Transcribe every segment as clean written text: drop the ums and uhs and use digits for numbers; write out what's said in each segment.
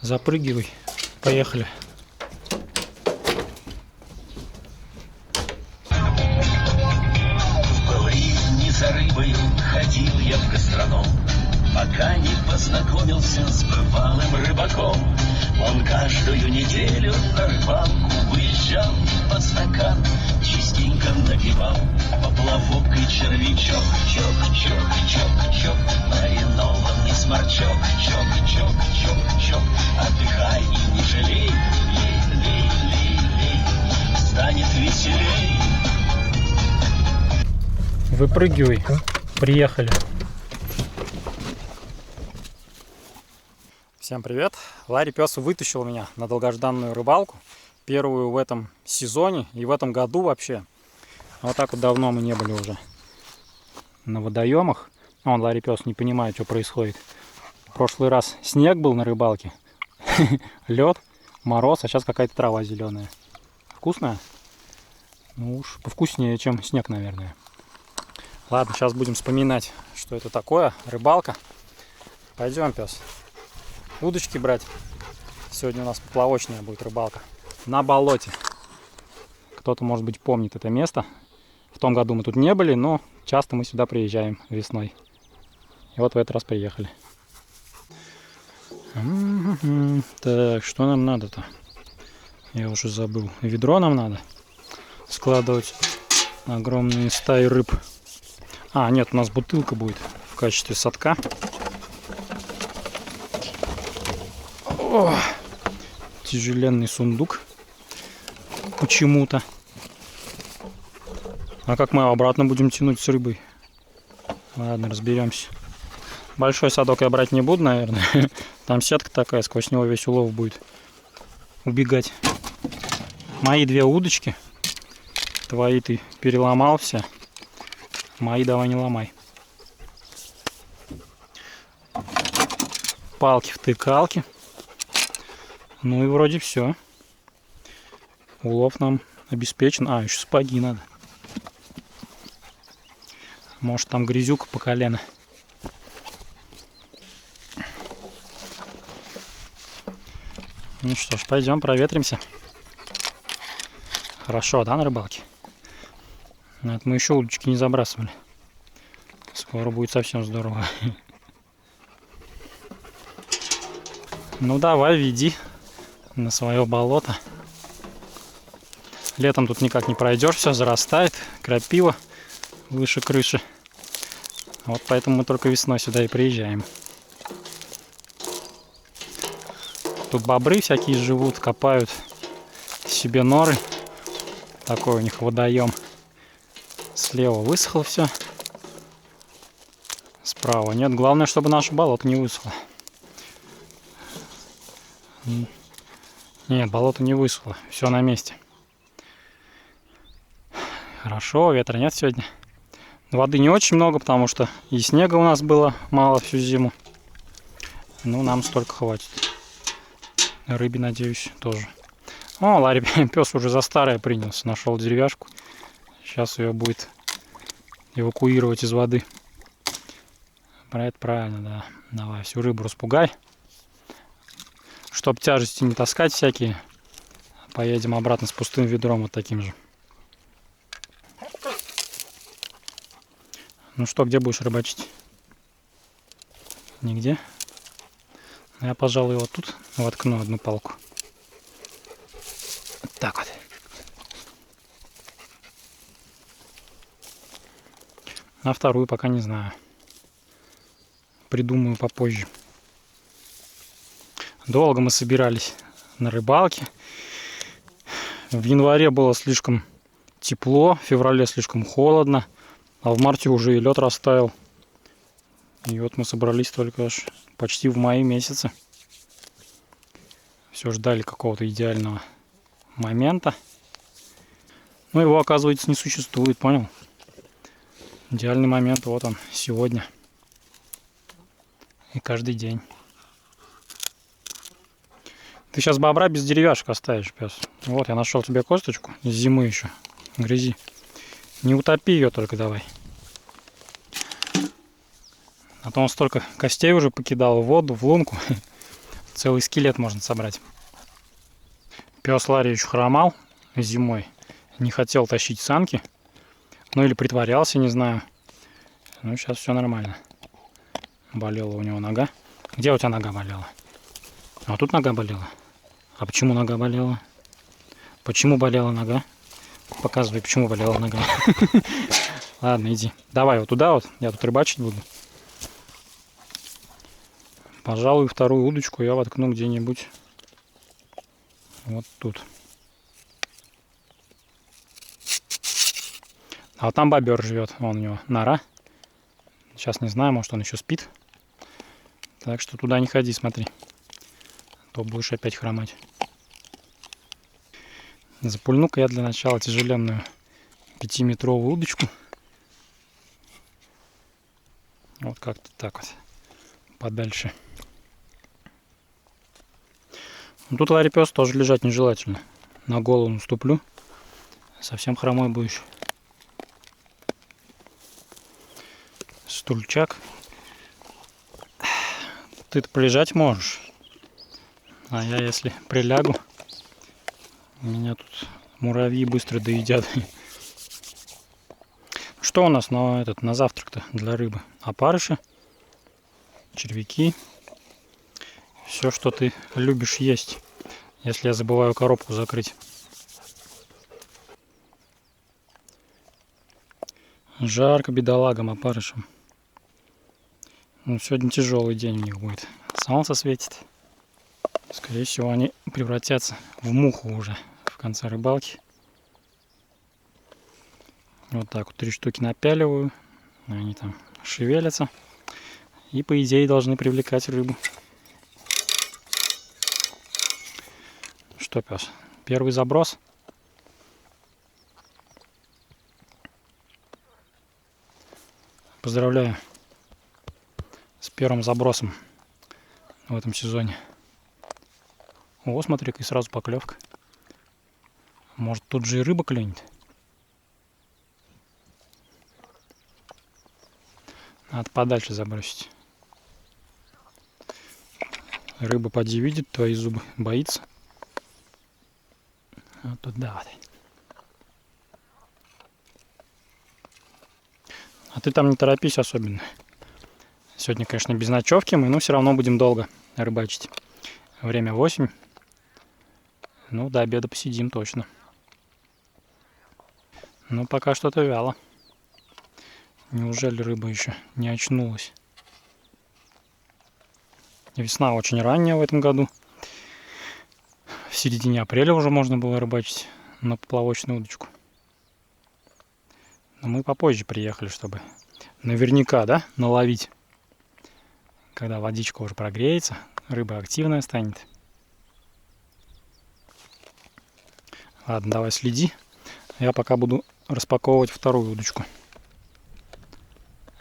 Запрыгивай. Поехали. Был не за рыбою, ходил я в гастроном, пока не познакомился с бывалым рыбаком. Он каждую неделю на рыбалку выезжал, по стакан частенько напивал поплавок и червячок. Чок-чок-чок-чок, маринованный сморчок. Чок-чок-чок-чок, отдыхай и не жалей, лей, станет веселей. Выпрыгивай. Приехали. Всем привет. Ларри пес вытащил меня на долгожданную рыбалку. Первую в этом сезоне и в этом году вообще. Вот так вот давно мы не были уже на водоемах. Он, Ларри пес, не понимает, что происходит. В прошлый раз снег был на рыбалке. Лед, мороз, а сейчас какая-то трава зеленая. Вкусная? Ну уж повкуснее, чем снег, наверное. Ладно, сейчас будем вспоминать, что это такое. Рыбалка. Пойдем, пес. Удочки брать. Сегодня у нас поплавочная будет рыбалка. На болоте. Кто-то, может быть, помнит это место. В том году мы тут не были, но часто мы сюда приезжаем весной. И вот в этот раз приехали. Так, что нам надо-то? Я уже забыл. Ведро нам надо складывать огромные стаи рыб. А, нет, у нас бутылка будет в качестве садка. О, тяжеленный сундук. Почему-то. А как мы обратно будем тянуть с рыбой? Ладно, разберемся. Большой садок я брать не буду, наверное. Там сетка такая, сквозь него весь улов будет убегать. Мои две удочки. Твои ты переломал все. Мои давай не ломай. Палки-втыкалки. Ну и вроде все. Улов нам обеспечен. А, еще сапоги надо. Может, там грязюка по колено. Ну что ж, пойдем проветримся. Хорошо, да, на рыбалке? Это мы еще удочки не забрасывали. Скоро будет совсем здорово. Ну давай, веди на свое болото. Летом тут никак не пройдешь, все зарастает, крапива выше крыши. Вот поэтому мы только весной сюда и приезжаем. Тут бобры всякие живут, копают себе норы. Такой у них водоем. Слева высохло все. Справа нет. Главное, чтобы наше болото не высохло. Нет, болото не высохло. Все на месте. Хорошо, ветра нет сегодня. Воды не очень много, потому что и снега у нас было мало всю зиму. Ну, нам столько хватит. Рыбе, надеюсь, тоже. О, Ларри пес уже за старое принялся. Нашел деревяшку. Сейчас ее будет эвакуировать из воды. Это правильно, да. Давай всю рыбу распугай. Чтоб тяжести не таскать всякие. Поедем обратно с пустым ведром вот таким же. Ну что, где будешь рыбачить? Нигде? Я, пожалуй, вот тут воткну одну палку. Вот так вот. А вторую пока не знаю. Придумаю попозже. Долго мы собирались на рыбалке. В январе было слишком тепло, в феврале слишком холодно, а в марте уже и лед растаял. И вот мы собрались только аж почти в мае месяце. Все ждали какого-то идеального момента. Но его, оказывается, не существует, понял? Идеальный момент, вот он, сегодня. И каждый день. Ты сейчас бобра без деревяшек оставишь, пес. Вот, я нашел тебе косточку из зимы еще. Грязи. Не утопи ее только давай. А то он столько костей уже покидал в воду, в лунку. Целый скелет можно собрать. Пес Ларри еще хромал зимой. Не хотел тащить санки. Ну или притворялся, не знаю. Ну сейчас все нормально. Болела у него нога. Где у тебя нога болела? А тут нога болела. А почему нога болела? Почему болела нога? Показывай, почему болела нога. Ладно, иди. Давай вот туда вот. Я тут рыбачить буду. Пожалуй, вторую удочку я воткну где-нибудь вот тут. А вот там бобер живет. Вон у него нора. Сейчас не знаю, может он еще спит. Так что туда не ходи, смотри. То будешь опять хромать. Запульну-ка я для начала тяжеленную 5-метровую удочку. Вот как-то так вот. Подальше. Ну, тут Ларри пес тоже лежать нежелательно. На голову наступлю. Совсем хромой будешь. Стульчак. Ты-то полежать можешь. А я, если прилягу, меня тут муравьи быстро доедят. Что у нас на завтрак-то для рыбы? Опарыши, червяки. Все, что ты любишь есть, если я забываю коробку закрыть. Жарко бедолагам опарышам. Ну, сегодня тяжелый день у них будет. Солнце светит. Скорее всего, они превратятся в муху уже в конце рыбалки. Вот так вот 3 штуки напяливаю. Они там шевелятся. И, по идее, должны привлекать рыбу. Что, пес? Первый заброс. Поздравляю с первым забросом в этом сезоне. О, смотри-ка, и сразу поклевка. Может, тут же и рыба клюнет? Надо подальше забросить. Рыба поди видит твои зубы, боится. Вот туда вот. А ты там не торопись особенно. Сегодня, конечно, без ночевки мы, но все равно будем долго рыбачить. Время 8. Ну, до обеда посидим точно. Ну, пока что-то вяло. Неужели рыба еще не очнулась? Весна очень ранняя в этом году. В середине апреля уже можно было рыбачить на поплавочную удочку. Но мы попозже приехали, чтобы наверняка, да, наловить. Когда водичка уже прогреется, рыба активная станет. Ладно, давай следи. Я пока буду распаковывать вторую удочку.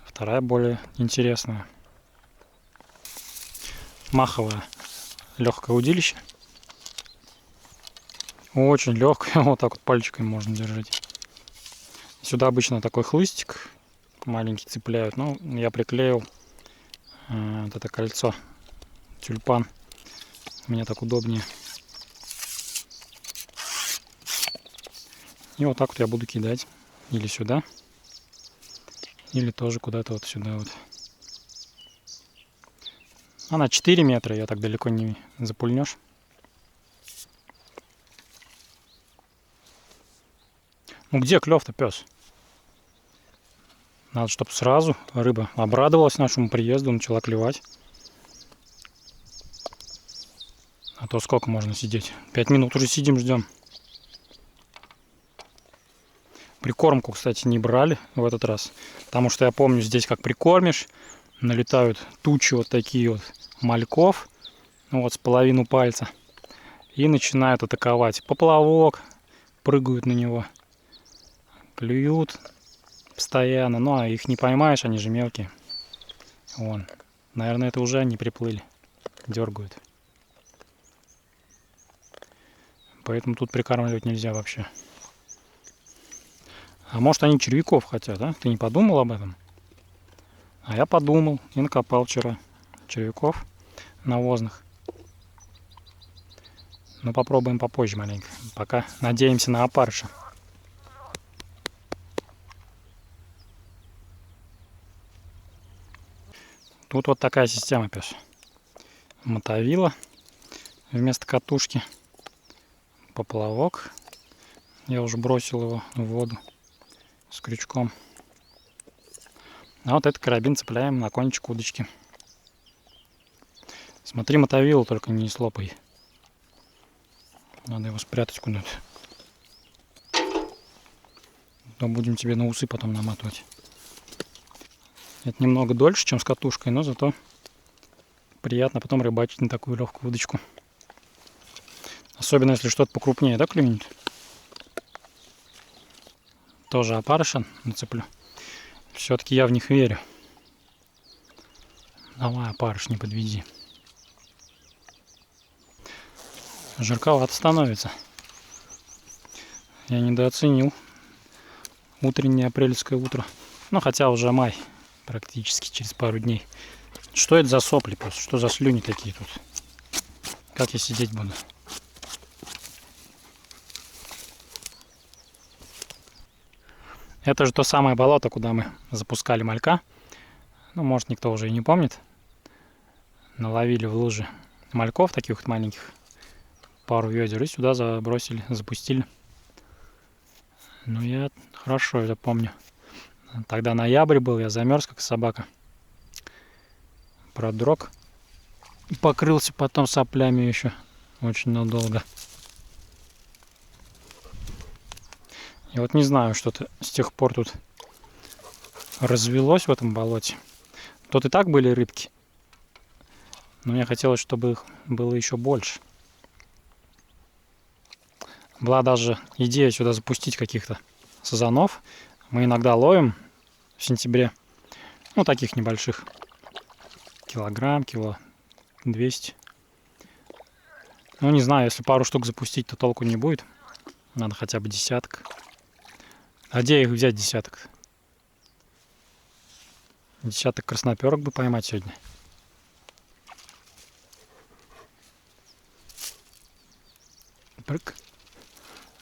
Вторая более интересная. Маховое легкое удилище. Очень легкое. Вот так вот пальчиками можно держать. Сюда обычно такой хлыстик маленький цепляют. Но я приклеил вот это кольцо. Тюльпан. Мне так удобнее. И вот так вот я буду кидать. Или сюда. Или тоже куда-то вот сюда вот. Она 4 метра, ее так далеко не запульнешь. Ну где клев-то, пес? Надо, чтобы сразу рыба обрадовалась нашему приезду, начала клевать. А то сколько можно сидеть? 5 минут уже сидим, ждем. Прикормку, кстати, не брали в этот раз. Потому что я помню, здесь как прикормишь, налетают тучи вот такие вот мальков. Ну вот с половину пальца. И начинают атаковать. Поплавок. Прыгают на него. Клюют постоянно. Ну а их не поймаешь, они же мелкие. Вон. Наверное, это уже они приплыли. Дергают. Поэтому тут прикармливать нельзя вообще. А может, они червяков хотят, да? Ты не подумал об этом? А я подумал и накопал вчера червяков навозных. Но попробуем попозже маленько. Пока надеемся на опарыша. Тут вот такая система, пес. Мотовила вместо катушки. Поплавок. Я уже бросил его в воду с крючком. А вот этот карабин цепляем на кончик удочки. Смотри, мотовилу только не слопай. Надо его спрятать куда-то. То будем тебе на усы потом наматывать. Это немного дольше, чем с катушкой, но зато приятно потом рыбачить на такую легкую удочку. Особенно если что-то покрупнее, да, клюнет? Тоже опарыша нацеплю. Все-таки я в них верю. Давай, опарыш, не подведи. Жарковато становится. Я недооценил утреннее апрельское утро. Ну, хотя уже май. Практически через пару дней. Что это за сопли просто? Что за слюни такие тут? Как я сидеть буду? Это же то самое болото, куда мы запускали малька. Ну, может, никто уже и не помнит. Наловили в луже мальков таких вот маленьких. Пару ведер и сюда забросили, запустили. Ну, я хорошо это помню. Тогда ноябрь был, я замерз, как собака. Продрог. Покрылся потом соплями еще очень надолго. И вот не знаю, что-то с тех пор тут развелось в этом болоте. Тут и так были рыбки. Но мне хотелось, чтобы их было еще больше. Была даже идея сюда запустить каких-то сазанов. Мы иногда ловим в сентябре. Ну, таких небольших. Килограмм, кило 200. Ну, не знаю, если пару штук запустить, то толку не будет. Надо хотя бы десяток. А где их взять, десяток? Десяток красноперок бы поймать сегодня. Прыг.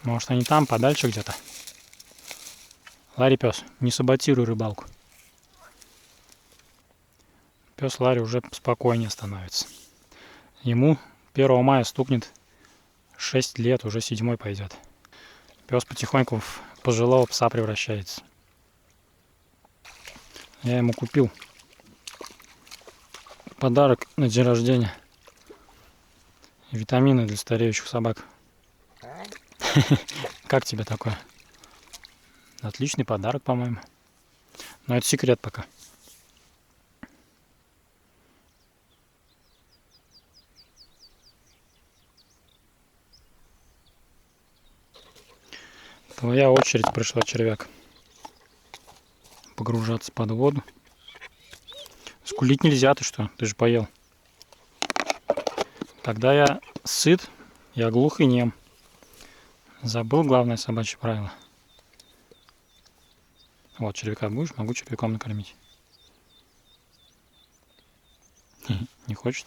Может, они там, подальше где-то. Ларри, пес, не саботируй рыбалку. Пес Ларри уже спокойнее становится. Ему 1 мая стукнет 6 лет, уже 7-й пойдет. Пес потихоньку в пожилого пса превращается. Я ему купил подарок на день рождения. Витамины для стареющих собак. Как тебе такое? Отличный подарок, по-моему. Но это секрет пока. Твоя очередь пришла, червяк. Погружаться под воду. Скулить нельзя, ты что? Ты же поел. Когда я сыт, я глух и нем. Забыл главное собачье правило. Вот, червяка будешь? Могу червяком накормить. Не хочет?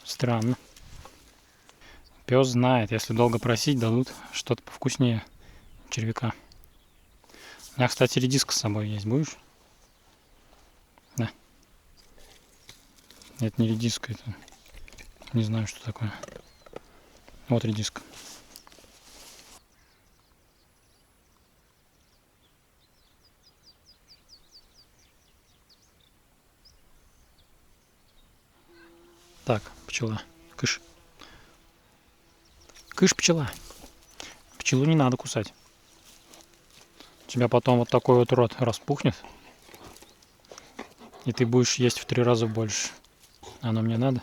Странно. Пес знает, если долго просить, дадут что-то повкуснее червяка. У меня, кстати, редиска с собой есть. Будешь? Да. Это не редиска, это... Не знаю, что такое. Вот редиска. Так, пчела. Кыш. Кыш, пчела. Пчелу не надо кусать. У тебя потом вот такой вот рот распухнет. И ты будешь есть в 3 раза больше. Оно мне надо.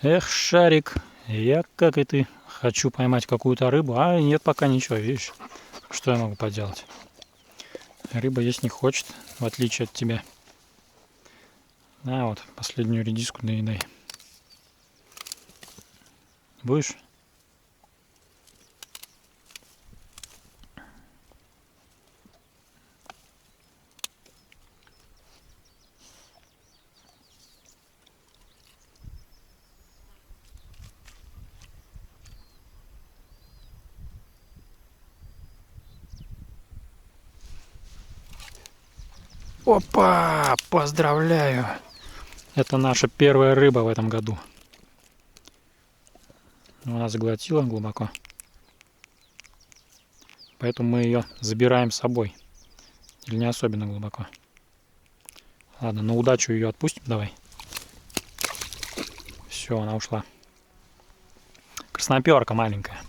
Эх, шарик. Я, как и ты, хочу поймать какую-то рыбу. А нет пока ничего, видишь. Что я могу поделать? Рыба есть не хочет, в отличие от тебя. А вот, последнюю редиску доедай. Будешь? Опа! Поздравляю! Это наша первая рыба в этом году. Она заглотила глубоко. Поэтому мы ее забираем с собой. Или не особенно глубоко. Ладно, на удачу ее отпустим давай. Все, она ушла. Красноперка маленькая.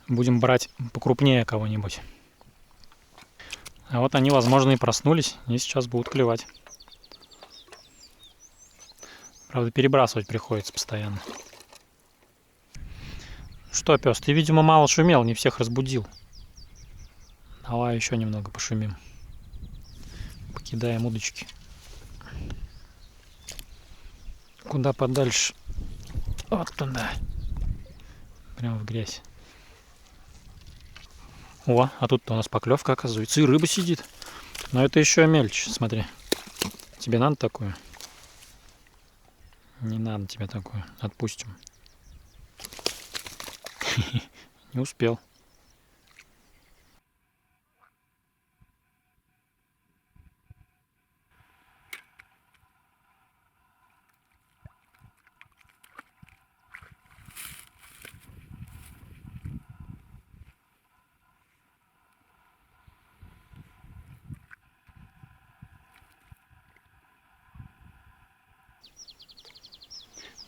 Будем брать покрупнее кого-нибудь. А вот они, возможно, и проснулись, и сейчас будут клевать. Правда, перебрасывать приходится постоянно. Что, пес, ты, видимо, мало шумел, не всех разбудил. Давай еще немного пошумим. Покидаем удочки. Куда подальше? Вот туда. Прямо в грязь. О, а тут-то у нас поклевка, оказывается, и рыба сидит. Но это еще мельче, смотри. Тебе надо такое? Не надо тебе такое. Отпустим. Не успел.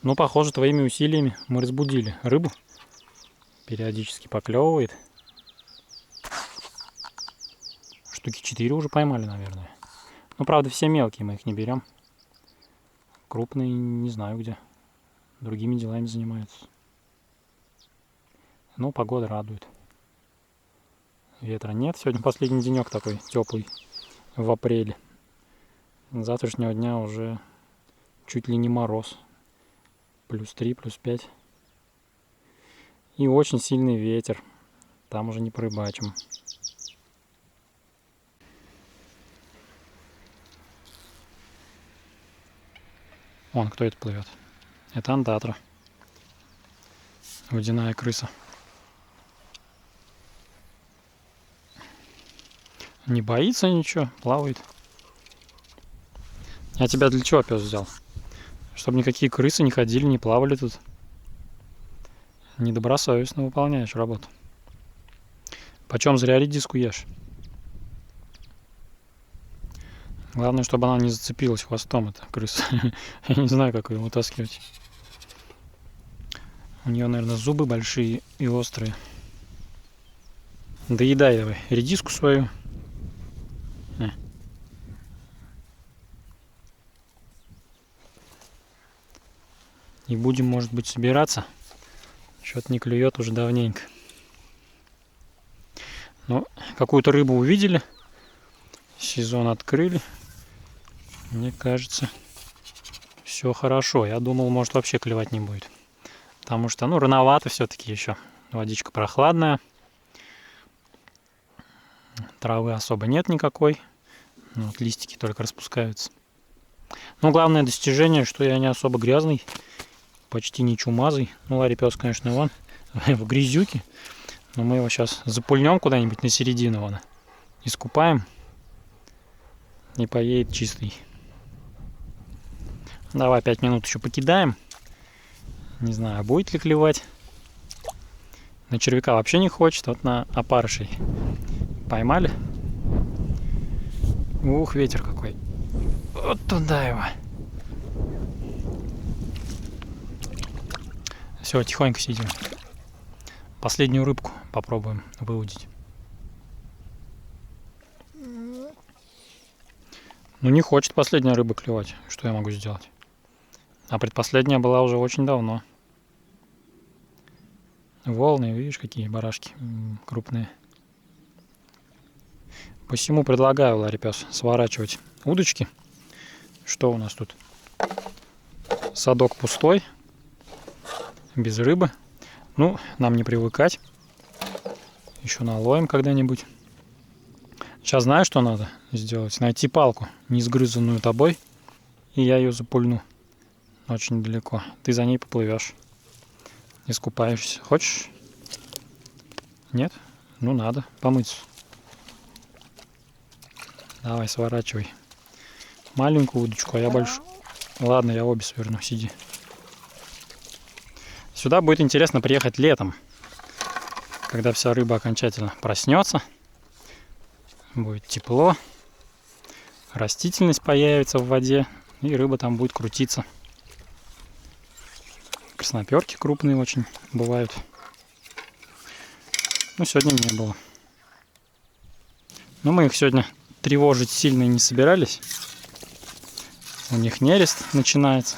Ну, похоже, твоими усилиями мы разбудили рыбу. Периодически поклевывает. Штуки 4 уже поймали, наверное. Ну, правда, все мелкие, мы их не берем. Крупные не знаю где. Другими делами занимаются. Ну, погода радует. Ветра нет. Сегодня последний денек такой теплый в апреле. С завтрашнего дня уже чуть ли не мороз. +3, +5. И очень сильный ветер. Там уже не порыбачим. Вон, кто это плывет? Это андатра. Водяная крыса. Не боится ничего, плавает. Я тебя для чего, пес, взял? Чтобы никакие крысы не ходили, не плавали тут. Недобросовестно выполняешь работу. Почем зря редиску ешь? Главное, чтобы она не зацепилась хвостом, эта крыса. Я не знаю, как ее вытаскивать. У нее, наверное, зубы большие и острые. Доедай давай редиску свою. И будем, может быть, собираться. Что-то не клюет уже давненько. Ну, какую-то рыбу увидели. Сезон открыли. Мне кажется, все хорошо. Я думал, может, вообще клевать не будет. Потому что, ну, рановато все-таки еще. Водичка прохладная. Травы особо нет никакой. Ну, вот листики только распускаются. Но главное достижение, что я не особо грязный. Почти не чумазый. Ну, Ларри пес, конечно, вон в грязюке. Но мы его сейчас запульнем куда-нибудь на середину, вон. Искупаем. И поедет чистый. Давай 5 минут еще покидаем. Не знаю, будет ли клевать. На червяка вообще не хочет. Вот на опарышей поймали. Ух, ветер какой. Вот туда его. Все, тихонько сидим. Последнюю рыбку попробуем выудить. Ну, не хочет последняя рыба клевать. Что я могу сделать? А предпоследняя была уже очень давно. Волны, видишь, какие барашки крупные. Посему предлагаю, Ларри пес, сворачивать удочки. Что у нас тут? Садок пустой. Без рыбы. Ну, нам не привыкать. Еще наловим когда-нибудь. Сейчас знаешь, что надо сделать? Найти палку, не сгрызанную тобой, и я ее запульну очень далеко. Ты за ней поплывешь. Искупаешься. Хочешь? Нет? Ну, надо помыться. Давай, сворачивай маленькую удочку, а я большую. Ладно, я обе сверну, сиди. Сюда будет интересно приехать летом, когда вся рыба окончательно проснется. Будет тепло, растительность появится в воде, и рыба там будет крутиться. Красноперки крупные очень бывают. Но сегодня не было. Но мы их сегодня тревожить сильно не собирались. У них нерест начинается.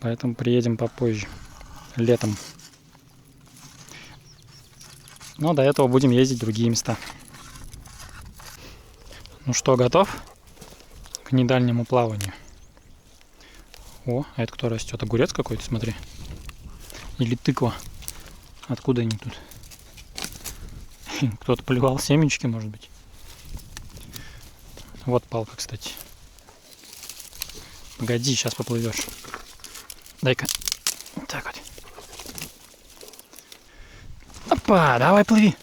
Поэтому приедем попозже, летом. Но до этого будем ездить в другие места. Ну что, готов к недальнему плаванию? О, а это кто растет? Огурец какой-то, смотри. Или тыква. Откуда они тут? Кто-то поливал семечки, может быть. Вот палка, кстати. Погоди, сейчас поплывешь. Дай-ка. Так вот. Опа, давай плыви.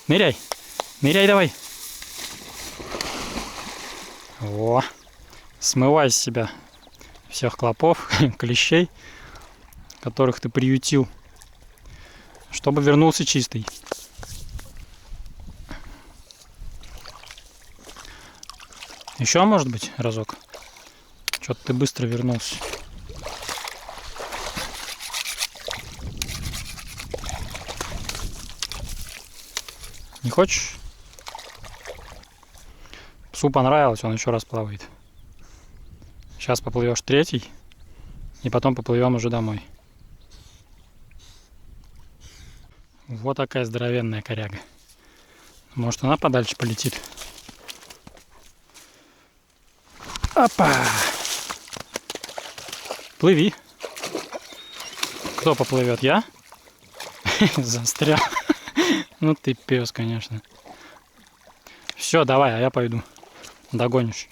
Ныряй. Ныряй давай. О, смывай с себя всех клопов, клещей, которых ты приютил, чтобы вернулся чистый. Еще, может быть, разок? Что-то ты быстро вернулся. Не хочешь? Псу понравилось, он еще раз плавает. Сейчас поплывешь третий, и потом поплывем уже домой. Вот такая здоровенная коряга. Может, она подальше полетит? Опа! Плыви. Кто поплывет? Я? Застрял. Ну ты пес, конечно. Все, давай, а я пойду. Догонишь.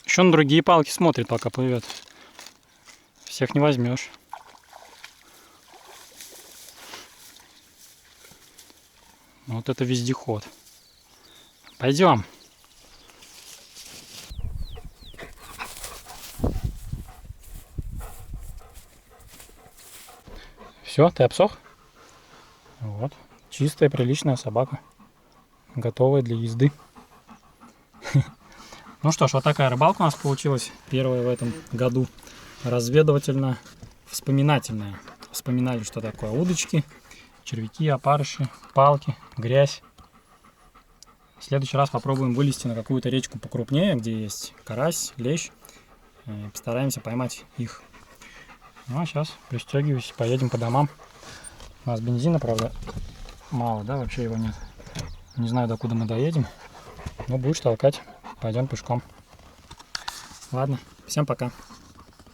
Еще на другие палки смотрит, пока плывет. Всех не возьмешь. Вот это вездеход. Пойдем. Все, ты обсох? Вот. Чистая, приличная собака. Готовая для езды. Ну что ж, вот такая рыбалка у нас получилась. Первая в этом году. Разведывательно-вспоминательная. Вспоминали, что такое удочки, червяки, опарыши, палки, грязь. В следующий раз попробуем вылезти на какую-то речку покрупнее, где есть карась, лещ. И постараемся поймать их. Ну а сейчас пристегиваюсь, поедем по домам. У нас бензина, правда, мало, да, вообще его нет. Не знаю, докуда мы доедем. Но будешь толкать, пойдем пешком. Ладно, всем пока.